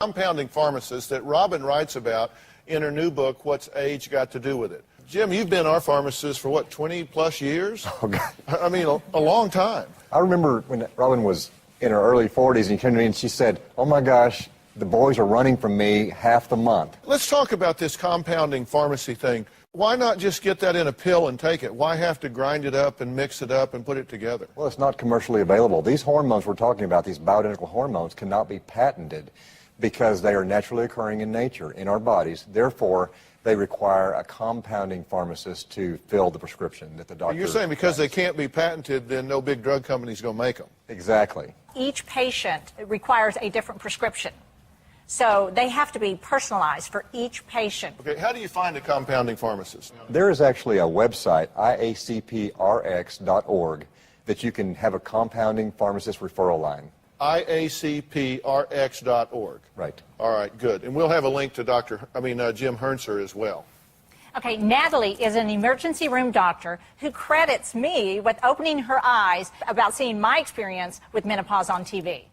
compounding pharmacist that Robin writes about in her new book, What's Age Got to Do with It? Jim, you've been our pharmacist for what, 20-plus years? Oh, God. I mean, a long time. I remember when Robin was in her early 40s and she came to me and she said, oh my gosh, the boys are running from me half the month. Let's talk about this compounding pharmacy thing. Why not just get that in a pill and take it? Why have to grind it up and mix it up and put it together? Well, it's not commercially available. These hormones we're talking about, these bioidentical hormones, cannot be patented because they are naturally occurring in nature, in our bodies. Therefore, they require a compounding pharmacist to fill the prescription that the doctor... You're saying because they can't be patented, then no big drug company's going to make them. Exactly. Each patient requires a different prescription. So they have to be personalized for each patient. Okay, how do you find a compounding pharmacist? There is actually a website, iacprx.org, that you can have a compounding pharmacist referral line. iacprx.org. Right. All right, good. And we'll have a link to Jim Hernser as well. Okay, Natalie is an emergency room doctor who credits me with opening her eyes about seeing my experience with menopause on TV.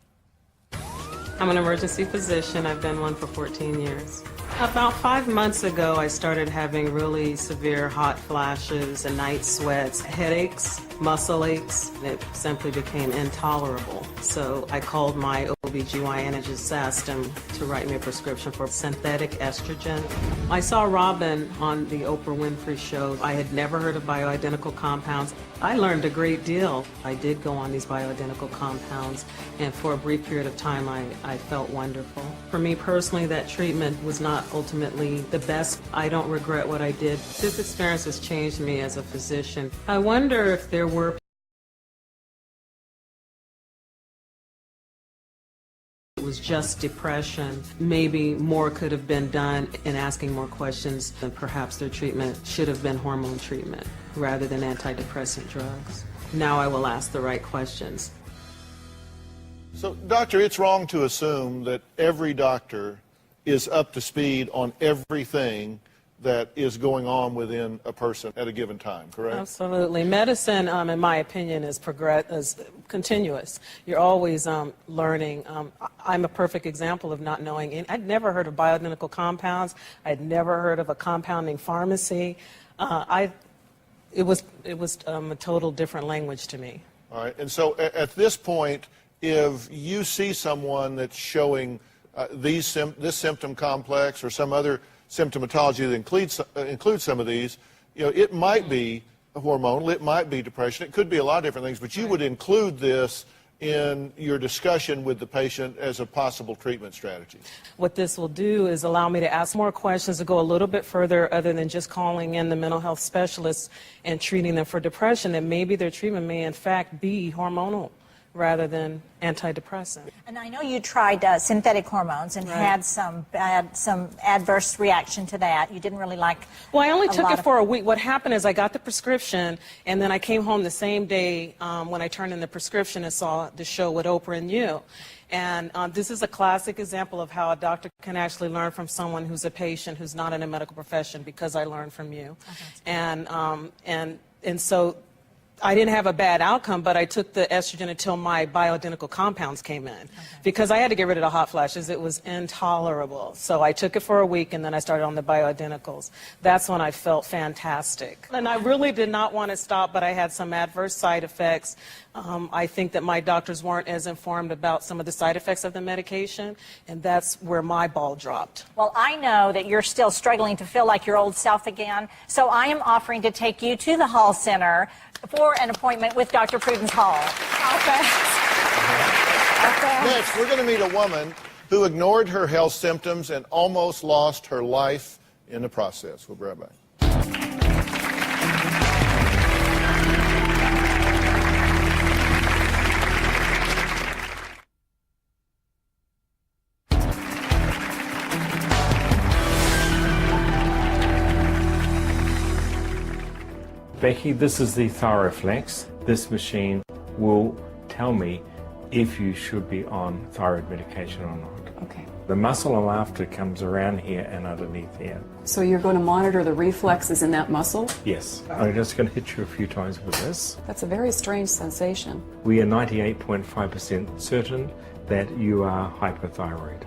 I'm an emergency physician. I've been one for 14 years. About 5 months ago, I started having really severe hot flashes and night sweats, headaches, muscle aches. It simply became intolerable. So I called my OB/GYN and just asked him to write me a prescription for synthetic estrogen. I saw Robin on the Oprah Winfrey Show. I had never heard of bioidentical compounds. I learned a great deal. I did go on these bioidentical compounds, and for a brief period of time, I felt wonderful. For me personally, that treatment was not ultimately the best. I don't regret what I did. This experience has changed me as a physician. I wonder if there were it was just depression. Maybe more could have been done in asking more questions, and perhaps their treatment should have been hormone treatment rather than antidepressant drugs. Now I will ask the right questions. So, doctor, it's wrong to assume that every doctor is up to speed on everything that is going on within a person at a given time, correct? Absolutely. Medicine, in my opinion, is continuous. You're always learning. I'm a perfect example of not knowing. I'd never heard of bioidentical compounds. I'd never heard of a compounding pharmacy. It was a total different language to me. All right. And so at this point, if you see someone that's showing this symptom complex or some other symptomatology that includes some of these, it might be hormonal, it might be depression, it could be a lot of different things, but you would include this in your discussion with the patient as a possible treatment strategy. What this will do is allow me to ask more questions to go a little bit further other than just calling in the mental health specialists and treating them for depression, that maybe their treatment may in fact be hormonal rather than antidepressant. And I know you tried synthetic hormones and had some adverse reaction to that. You didn't really like. Well, I only took it for a week. What happened is I got the prescription, and then I came home the same day when I turned in the prescription and saw the show with Oprah and you. And this is a classic example of how a doctor can actually learn from someone who's a patient who's not in a medical profession, because I learned from you. And so I didn't have a bad outcome, but I took the estrogen until my bioidentical compounds came in. Because I had to get rid of the hot flashes. It was intolerable. So I took it for a week, and then I started on the bioidenticals. That's when I felt fantastic. And I really did not want to stop, but I had some adverse side effects. I think that my doctors weren't as informed about some of the side effects of the medication, and that's where my ball dropped. Well, I know that you're still struggling to feel like your old self again, so I am offering to take you to the Hall Center for an appointment with Dr. Prudence Hall. Next, we're going to meet a woman who ignored her health symptoms and almost lost her life in the process. We'll be right back. Becky, this is the Thyroflex. This machine will tell me if you should be on thyroid medication or not. Okay. The muscle I'm after comes around here and underneath here. So you're going to monitor the reflexes in that muscle? Yes. I'm just going to hit you a few times with this. That's a very strange sensation. We are 98.5% certain that you are hypothyroid.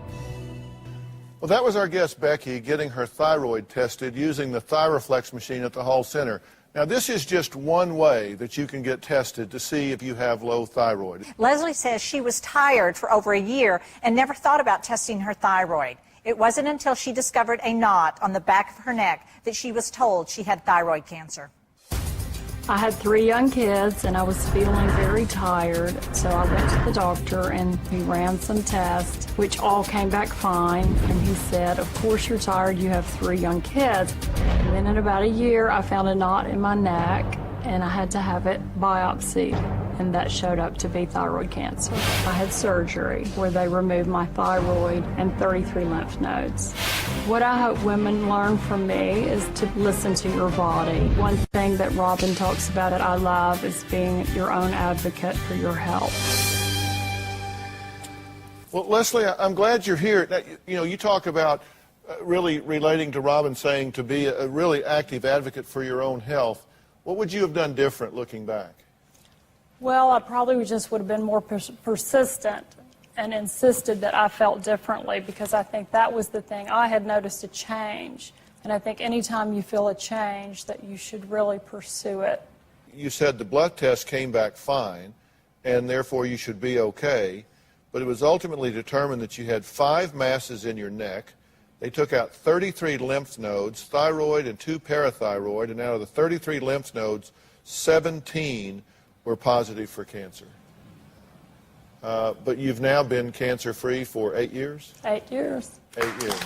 Well, that was our guest, Becky, getting her thyroid tested using the ThyroFlex machine at the Hall Center. Now, this is just one way that you can get tested to see if you have low thyroid. Leslie says she was tired for over a year and never thought about testing her thyroid. It wasn't until she discovered a knot on the back of her neck that she was told she had thyroid cancer. I had 3 young kids and I was feeling very tired, so I went to the doctor and he ran some tests, which all came back fine. And he said, of course you're tired, you have 3 young kids. And then in about a year, I found a knot in my neck and I had to have it biopsied, and that showed up to be thyroid cancer. I had surgery where they removed my thyroid and 33 lymph nodes. What I hope women learn from me is to listen to your body. One thing that Robin talks about that I love is being your own advocate for your health. Well, Leslie, I'm glad you're here. Now, you talk about really relating to Robin saying to be a really active advocate for your own health. What would you have done different looking back? Well, I probably just would have been more persistent and insisted that I felt differently, because I think that was the thing. I had noticed a change, and I think anytime you feel a change that you should really pursue it. You said the blood test came back fine, and therefore you should be okay, but it was ultimately determined that you had 5 masses in your neck. They took out 33 lymph nodes, thyroid and 2 parathyroid, and out of the 33 lymph nodes, 17 were positive for cancer. But you've now been cancer-free for 8 years? 8 years. 8 years.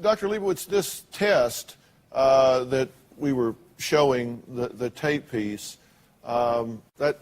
Dr. Leibowitz, this test that we were showing, the tape piece, that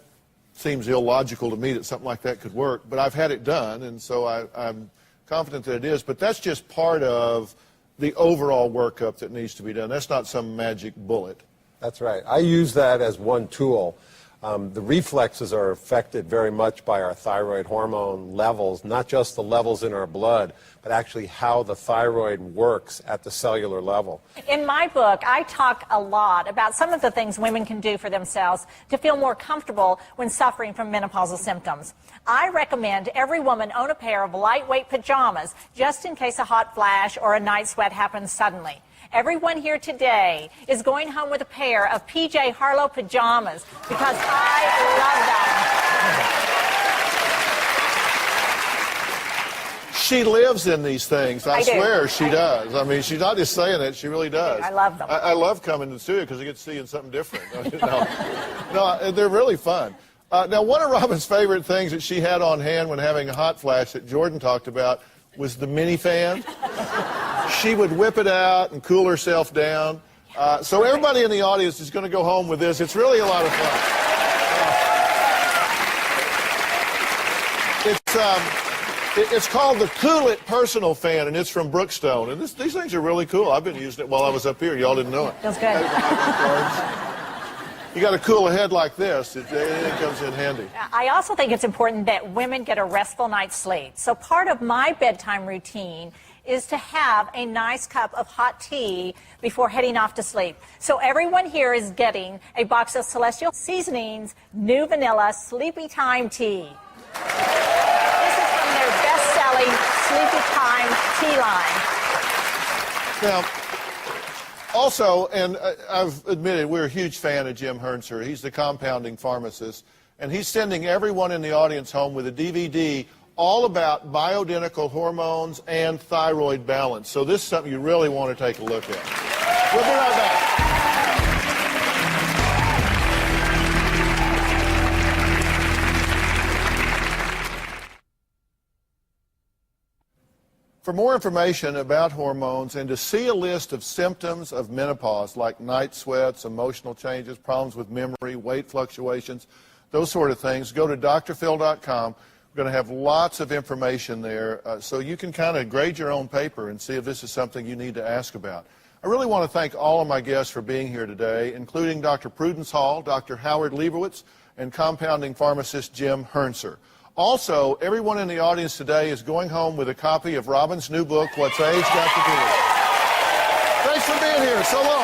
seems illogical to me that something like that could work, but I've had it done, and so I'm confident that it is. But that's just part of the overall workup that needs to be done. That's not some magic bullet. That's right. I use that as one tool. The reflexes are affected very much by our thyroid hormone levels, not just the levels in our blood, but actually how the thyroid works at the cellular level. In my book, I talk a lot about some of the things women can do for themselves to feel more comfortable when suffering from menopausal symptoms. I recommend every woman own a pair of lightweight pajamas just in case a hot flash or a night sweat happens suddenly. Everyone here today is going home with a pair of PJ Harlow pajamas because I love them. She lives in these things. I do. swear she does. I mean, she's not just saying it. She really does. I love them. I love coming to the studio because I get to see something different. No, they're really fun. Now, one of Robin's favorite things that she had on hand when having a hot flash that Jordan talked about was the mini fan. She would whip it out and cool herself down. So everybody in the audience is going to go home with this. It's really a lot of fun. It's called the Cool It Personal Fan, and it's from Brookstone. And these things are really cool. I've been using it while I was up here. Y'all didn't know it. Feels good. You got to cool a head like this. It comes in handy. I also think it's important that women get a restful night's sleep. So part of my bedtime routine is to have a nice cup of hot tea before heading off to sleep. So everyone here is getting a box of Celestial Seasonings New Vanilla Sleepy Time Tea. This is from their best-selling Sleepy Time tea line. Now, also, and I've admitted we're a huge fan of Jim Hernser. He's the compounding pharmacist, and he's sending everyone in the audience home with a DVD all about bioidentical hormones and thyroid balance. So this is something you really want to take a look at. We'll be right back. For more information about hormones and to see a list of symptoms of menopause like night sweats, emotional changes, problems with memory, weight fluctuations, those sort of things, go to drphil.com. We're going to have lots of information there so you can kind of grade your own paper and see if this is something you need to ask about. I really want to thank all of my guests for being here today, including Dr. Prudence Hall, Dr. Howard Leibowitz, and compounding pharmacist Jim Hernser. Also, everyone in the audience today is going home with a copy of Robin's new book, What's Age Got to Do With It. Thanks for being here. So long.